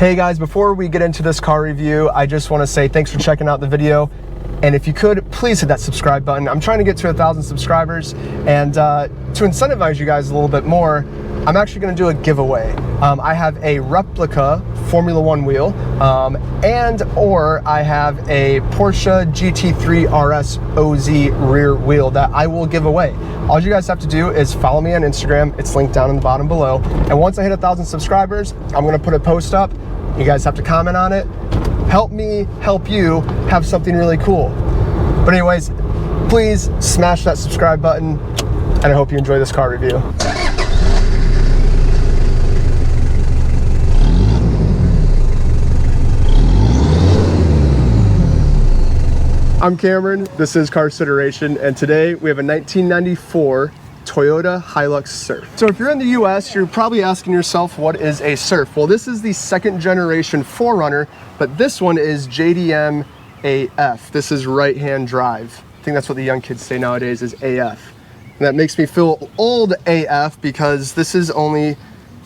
Hey guys, before we get into this car review, I just want to say thanks for checking out the video. And if you could, please hit that subscribe button. I'm trying to get to 1,000 subscribers, and to incentivize you guys a little bit more, I'm actually going to do a giveaway. I have a replica Formula One wheel, or I have a Porsche GT3 RS OZ rear wheel that I will give away. All you guys have to do is follow me on Instagram. It's linked down in the bottom below. And once I hit 1,000 subscribers, I'm going to put a post up. You guys have to comment on it. Help me help you have something really cool. But anyways, please smash that subscribe button, and I hope you enjoy this car review. I'm Cameron, this is Carsideration, and today we have a 1994 Toyota Hilux Surf. So if you're in the US, you're probably asking yourself, what is a Surf? Well, this is the second generation 4Runner, but this one is JDM AF. This is right-hand drive. I think that's what the young kids say nowadays is AF. And that makes me feel old AF because this is only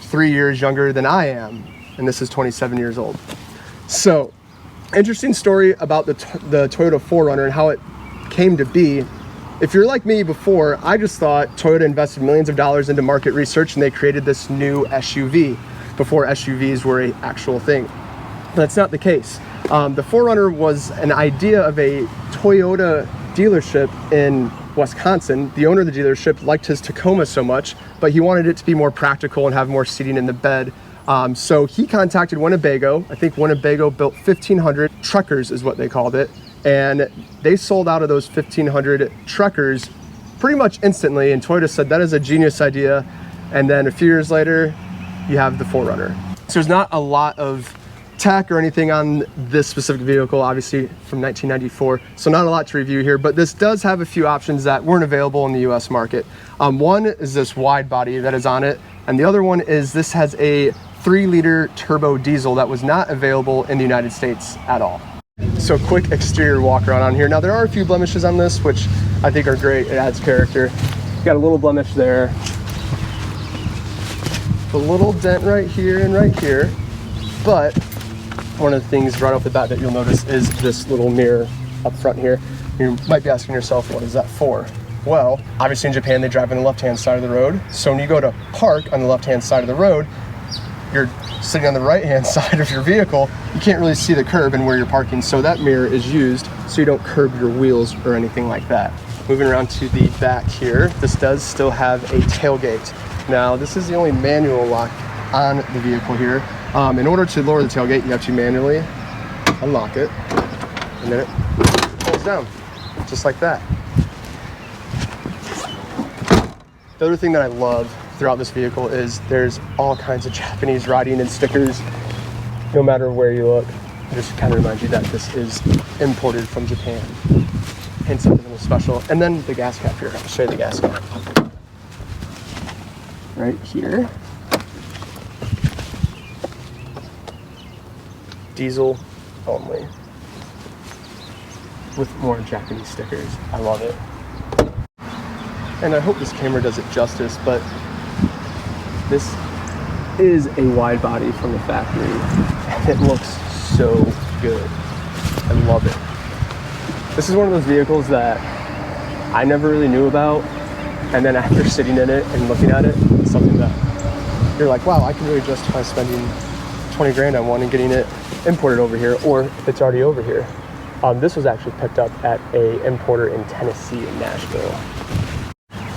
3 years younger than I am, and this is 27 years old. So, interesting story about the Toyota 4Runner and how it came to be. If you're like me before, I just thought Toyota invested millions of dollars into market research and they created this new SUV before SUVs were an actual thing. But that's not the case. The 4Runner was an idea of a Toyota dealership in Wisconsin. The owner of the dealership liked his Tacoma so much, but he wanted it to be more practical and have more seating in the bed. So he contacted Winnebago. I think Winnebago built 1,500 truckers is what they called it. And they sold out of those 1,500 truckers pretty much instantly. And Toyota said, that is a genius idea. And then a few years later, you have the 4Runner. So there's not a lot of tech or anything on this specific vehicle, obviously from 1994. So not a lot to review here, but this does have a few options that weren't available in the US market. One is this wide body that is on it. And the other one is this has a 3-liter turbo diesel that was not available in the United States at all. So quick exterior walk around on here. Now there are a few blemishes on this, which I think are great. It adds character. Got a little blemish there. A little dent right here and right here. But one of the things right off the bat that you'll notice is this little mirror up front here. You might be asking yourself, what is that for? Well, obviously in Japan, they drive on the left-hand side of the road. So when you go to park on the left-hand side of the road, you're sitting on the right-hand side of your vehicle, you can't really see the curb and where you're parking. So that mirror is used so you don't curb your wheels or anything like that. Moving around to the back here, this does still have a tailgate. Now, this is the only manual lock on the vehicle here. In order to lower the tailgate, you have to manually unlock it, and then it pulls down, just like that. The other thing that I love throughout this vehicle is there's all kinds of Japanese writing and stickers no matter where you look. Just kind of remind you that this is imported from Japan. Hence something a little special. And then the gas cap here. I'll show you the gas cap. Right here. Diesel only. With more Japanese stickers. I love it. And I hope this camera does it justice, but this is a wide body from the factory, and it looks so good. I love it. This is one of those vehicles that I never really knew about, and then after sitting in it and looking at it, it's something that you're like, wow, I can really justify spending 20 grand on one and getting it imported over here, or it's already over here. This was actually picked up at a importer in Tennessee in Nashville.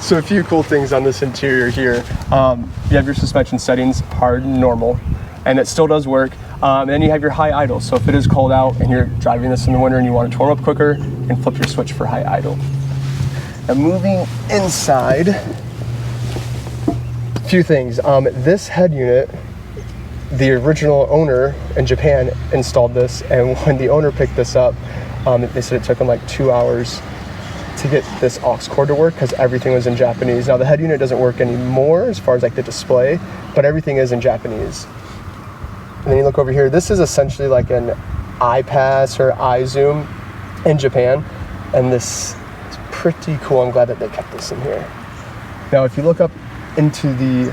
So a few cool things on this interior here. You have your suspension settings, hard and normal, and it still does work. And then you have your high idle. So if it is cold out and you're driving this in the winter and you want to warm up quicker, you can flip your switch for high idle. Now moving inside, a few things. This head unit, the original owner in Japan installed this, and when the owner picked this up, they said it took them like 2 hours to get this aux cord to work because everything was in Japanese. Now the head unit doesn't work anymore as far as like the display, but everything is in Japanese. And then you look over here, this is essentially like an iPass or iZoom in Japan, and this is pretty cool. I'm glad that they kept this in here. Now if you look up into the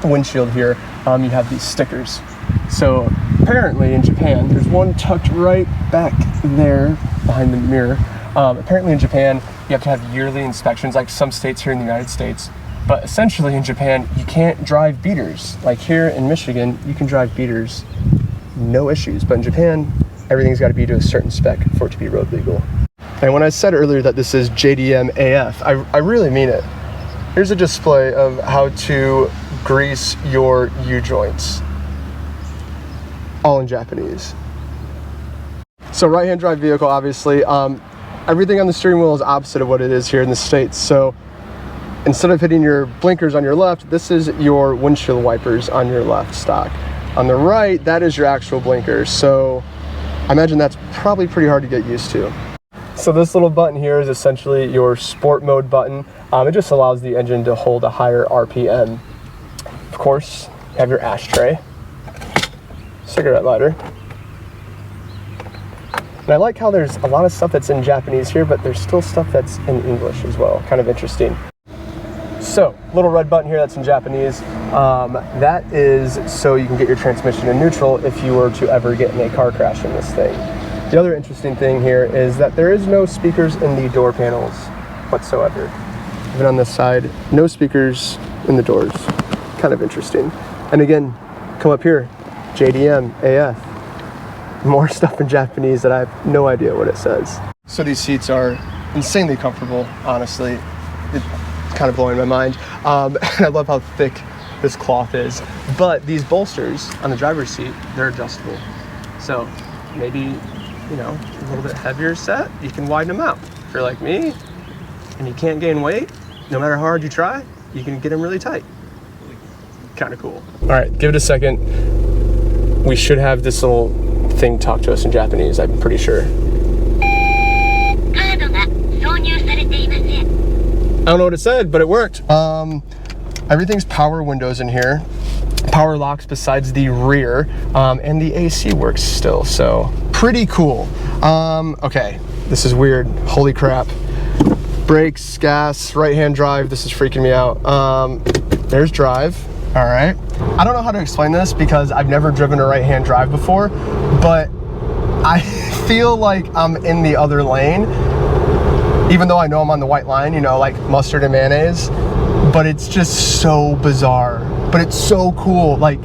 windshield here, you have these stickers. So apparently in Japan, there's one tucked right back there behind the mirror. Apparently in Japan, you have to have yearly inspections, like some states here in the United States. But essentially in Japan, you can't drive beaters. Like here in Michigan, you can drive beaters, no issues. But in Japan, everything's got to be to a certain spec for it to be road legal. And when I said earlier that this is JDM AF, I really mean it. Here's a display of how to grease your U-joints, all in Japanese. So right-hand drive vehicle, obviously. Everything on the steering wheel is opposite of what it is here in the States. So instead of hitting your blinkers on your left, this is your windshield wipers on your left stock. On the right, that is your actual blinkers. So I imagine that's probably pretty hard to get used to. So this little button here is essentially your sport mode button. It just allows the engine to hold a higher RPM. Of course, you have your ashtray, cigarette lighter. And I like how there's a lot of stuff that's in Japanese here, but there's still stuff that's in English as well. Kind of interesting. So, little red button here that's in Japanese. That is so you can get your transmission in neutral if you were to ever get in a car crash in this thing. The other interesting thing here is that there is no speakers in the door panels whatsoever. Even on this side, no speakers in the doors. Kind of interesting. And again, come up here, JDM AF. More stuff in Japanese that I have no idea what it says. So these seats are insanely comfortable, honestly. It's kind of blowing my mind. And I love how thick this cloth is. But these bolsters on the driver's seat, they're adjustable. So maybe, you know, a little bit heavier set, you can widen them out. If you're like me and you can't gain weight, no matter how hard you try, you can get them really tight. Kind of cool. All right, give it a second. We should have this little thing talk to us in Japanese, I'm pretty sure. I don't know what it said, but it worked. Everything's power windows in here. Power locks besides the rear, and the AC works still, so pretty cool. Okay, this is weird. Holy crap. Brakes, gas, right-hand drive. This is freaking me out. There's drive. All right. I don't know how to explain this because I've never driven a right-hand drive before, but I feel like I'm in the other lane, even though I know I'm on the white line, you know, like mustard and mayonnaise, but it's just so bizarre, but it's so cool. Like,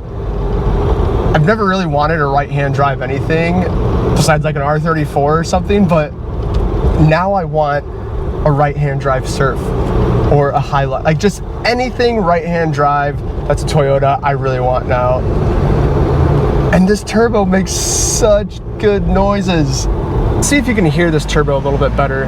I've never really wanted a right-hand drive anything besides like an R34 or something, but now I want a right-hand drive Surf or a Hilux, like just anything right-hand drive that's a Toyota, I really want now. And this turbo makes such good noises. Let's see if you can hear this turbo a little bit better.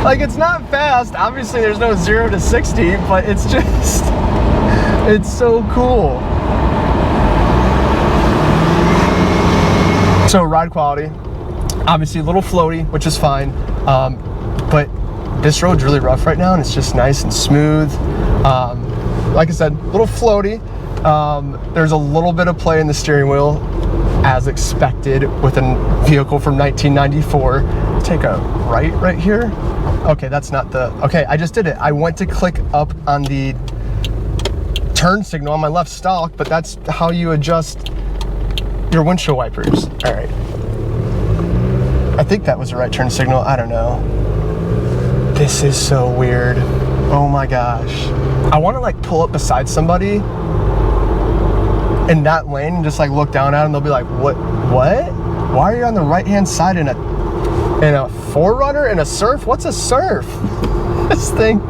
Like, it's not fast. Obviously, there's no 0 to 60, but it's just, it's so cool. So ride quality, obviously a little floaty, which is fine, but this road's really rough right now and it's just nice and smooth. Like I said, a little floaty. There's a little bit of play in the steering wheel as expected with a vehicle from 1994. Take a right here. Okay, that's not the, okay, I just did it. I went to click up on the turn signal on my left stalk, but that's how you adjust your windshield wipers. All right. I think that was the right turn signal. I don't know. This is so weird. Oh my gosh. I want to like pull up beside somebody in that lane and just like look down at them. They'll be like, what? Why are you on the right-hand side in a 4Runner and a Surf? What's a Surf? This thing.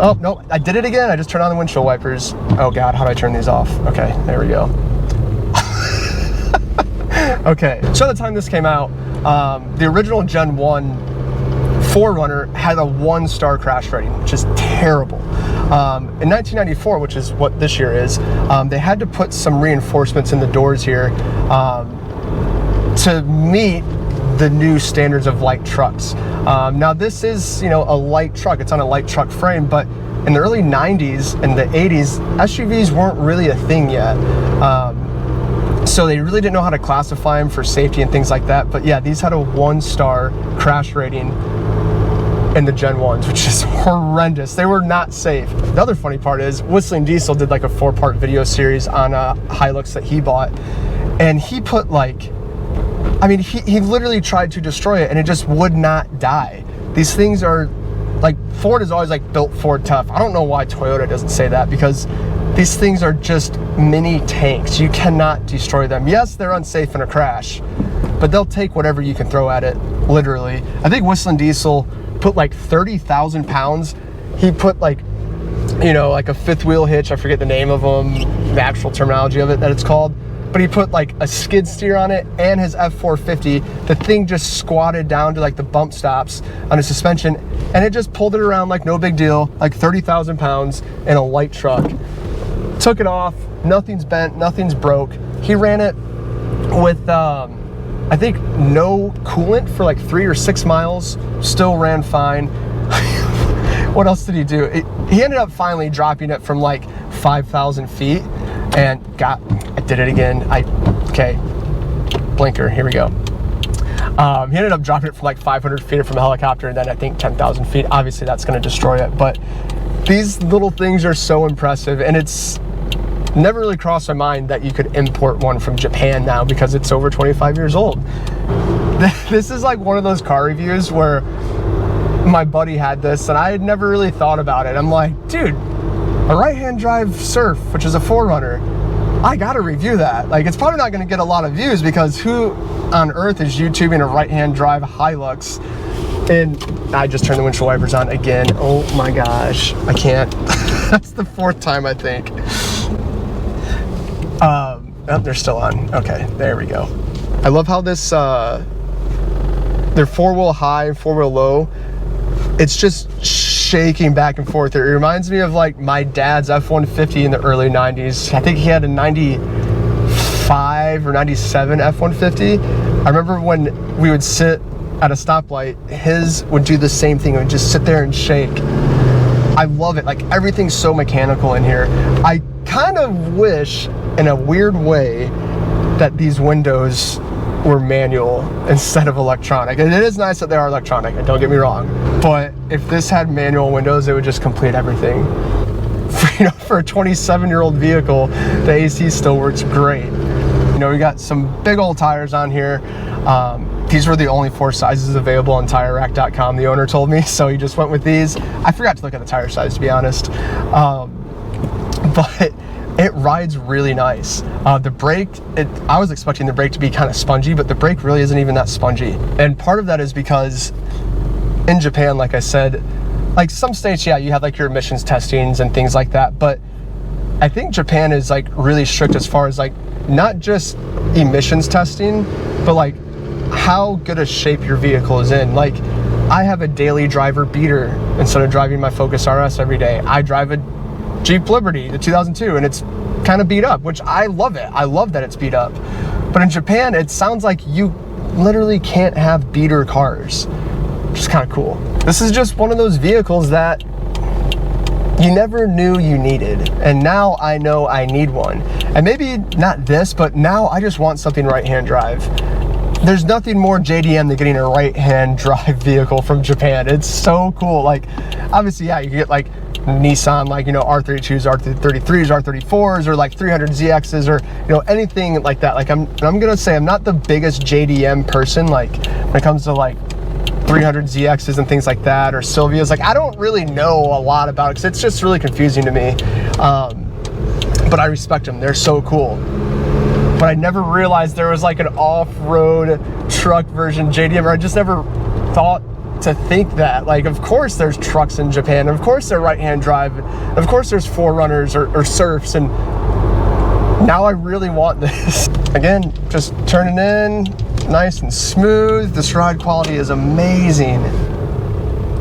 Oh, no, I did it again. I just turned on the windshield wipers. Oh God, how do I turn these off? Okay, there we go. Okay, so at the time this came out, the original Gen 1 4Runner had a 1-star crash rating, which is terrible. In 1994, which is what this year is, they had to put some reinforcements in the doors here to meet the new standards of light trucks. Now this is, you know, a light truck. It's on a light truck frame, but in the early 90s and the 80s, SUVs weren't really a thing yet. So they really didn't know how to classify them for safety and things like that. But yeah, these had a 1-star crash rating. in the Gen 1s, which is horrendous. They were not safe. The other funny part is Whistling Diesel did like a 4-part video series on a Hilux that he bought, and he put like, I mean, he literally tried to destroy it and it just would not die. These things are like, Ford is always like built Ford tough. I don't know why Toyota doesn't say that, because these things are just mini tanks. You cannot destroy them. Yes, they're unsafe in a crash, but they'll take whatever you can throw at it, literally. I think Whistling Diesel put like 30,000 pounds. He put like, you know, like a 5th wheel hitch. I forget the name of them, the actual terminology of it that it's called. But he put like a skid steer on it and his F450. The thing just squatted down to like the bump stops on his suspension, and it just pulled it around like no big deal, like 30,000 pounds in a light truck. Took it off, nothing's bent, nothing's broke. He ran it with, I think, no coolant for like 3 or 6 miles, still ran fine. What else did he do? He ended up finally dropping it from like 5,000 feet and I did it again. Okay, blinker, here we go. He ended up dropping it from like 500 feet from a helicopter, and then I think 10,000 feet. Obviously that's gonna destroy it, but these little things are so impressive, and it's never really crossed my mind that you could import one from Japan now, because it's over 25 years old. This is like one of those car reviews where my buddy had this and I had never really thought about it. I'm like, dude, a right-hand drive Surf, which is a 4Runner, I gotta review that. Like, it's probably not gonna get a lot of views, because who on earth is YouTubing a right-hand drive Hilux? And I just turned the windshield wipers on again. Oh my gosh, I can't. That's the 4th time, I think. Oh, they're still on. Okay, there we go. I love how this, they're 4-wheel high and 4-wheel low. It's just shaking back and forth. It reminds me of like my dad's F-150 in the early 90s. I think he had a 95 or 97 F-150. I remember when we would sit at a stoplight, his would do the same thing. It would just sit there and shake. I love it. Like, everything's so mechanical in here. I kind of wish, in a weird way, that these windows were manual instead of electronic. And it is nice that they are electronic, don't get me wrong, but if this had manual windows, it would just complete everything. For a 27-year-old vehicle, the AC still works great. You know, we got some big old tires on here. These were the only 4 sizes available on TireRack.com, the owner told me, so he just went with these. I forgot to look at the tire size, to be honest. But it rides really nice. The brake, I was expecting the brake to be kind of spongy, but the brake really isn't even that spongy. And part of that is because in Japan, like I said, like some states, yeah, you have like your emissions testings and things like that, but I think Japan is like really strict as far as like not just emissions testing, but like how good a shape your vehicle is in. Like, I have a daily driver beater instead of driving my Focus RS every day. I drive a Jeep Liberty, the 2002, and it's kind of beat up, which I love it. I love that it's beat up. But in Japan, it sounds like you literally can't have beater cars, which is kind of cool. This is just one of those vehicles that you never knew you needed, and now I know I need one. And maybe not this, but now I just want something right-hand drive. There's nothing more JDM than getting a right-hand drive vehicle from Japan. It's so cool. Like, obviously, yeah, you can get like Nissan, like, you know, R32s, R33s, R34s, or like 300ZXs, or, you know, anything like that. Like, I'm gonna say I'm not the biggest JDM person, like when it comes to like 300ZXs and things like that, or Sylvias. Like, I don't really know a lot about it because it's just really confusing to me. But I respect them. They're so cool. But I never realized there was like an off-road truck version JDM, or I just never thought to think that. Like, of course there's trucks in Japan, of course they're right-hand drive, of course there's 4Runners or Surfs, and now I really want this. Again, just turning in, nice and smooth. This ride quality is amazing.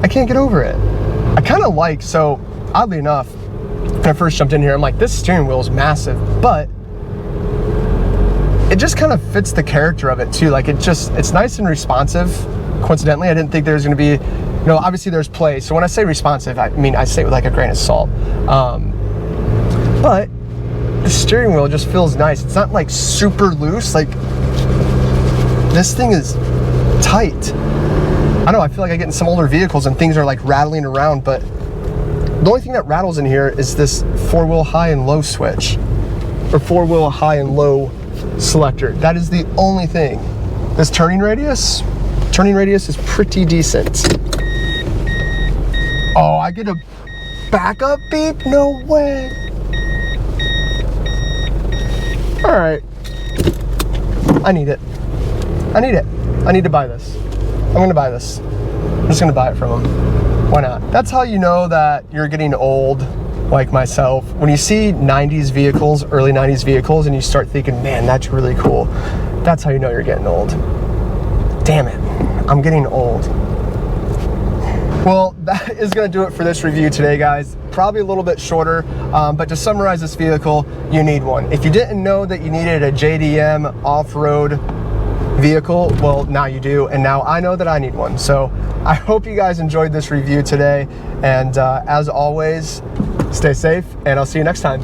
I can't get over it. I kind of like, so oddly enough, when I first jumped in here, I'm like, this steering wheel is massive, but it just kind of fits the character of it too. Like, it's nice and responsive. Coincidentally, I didn't think there was going to be, you know, obviously there's play. So when I say responsive, I mean, I say it with like a grain of salt. But the steering wheel just feels nice. It's not like super loose. Like, this thing is tight. I don't know, I feel like I get in some older vehicles and things are like rattling around, but the only thing that rattles in here is this 4-wheel high and low switch, or 4-wheel high and low selector. That is the only thing. This turning radius is pretty decent. Oh, I get a backup beep? No way. All right, I need it. I need to buy this. I'm gonna buy this. I'm just gonna buy it from him. Why not? That's how you know that you're getting old, like myself. When you see 90s vehicles, early 90s vehicles, and you start thinking, man, that's really cool. That's how you know you're getting old. Damn it, I'm getting old. Well, that is gonna do it for this review today, guys. Probably a little bit shorter, but to summarize this vehicle, you need one. If you didn't know that you needed a JDM off-road vehicle, well, now you do, and now I know that I need one. So I hope you guys enjoyed this review today, and as always, stay safe, and I'll see you next time.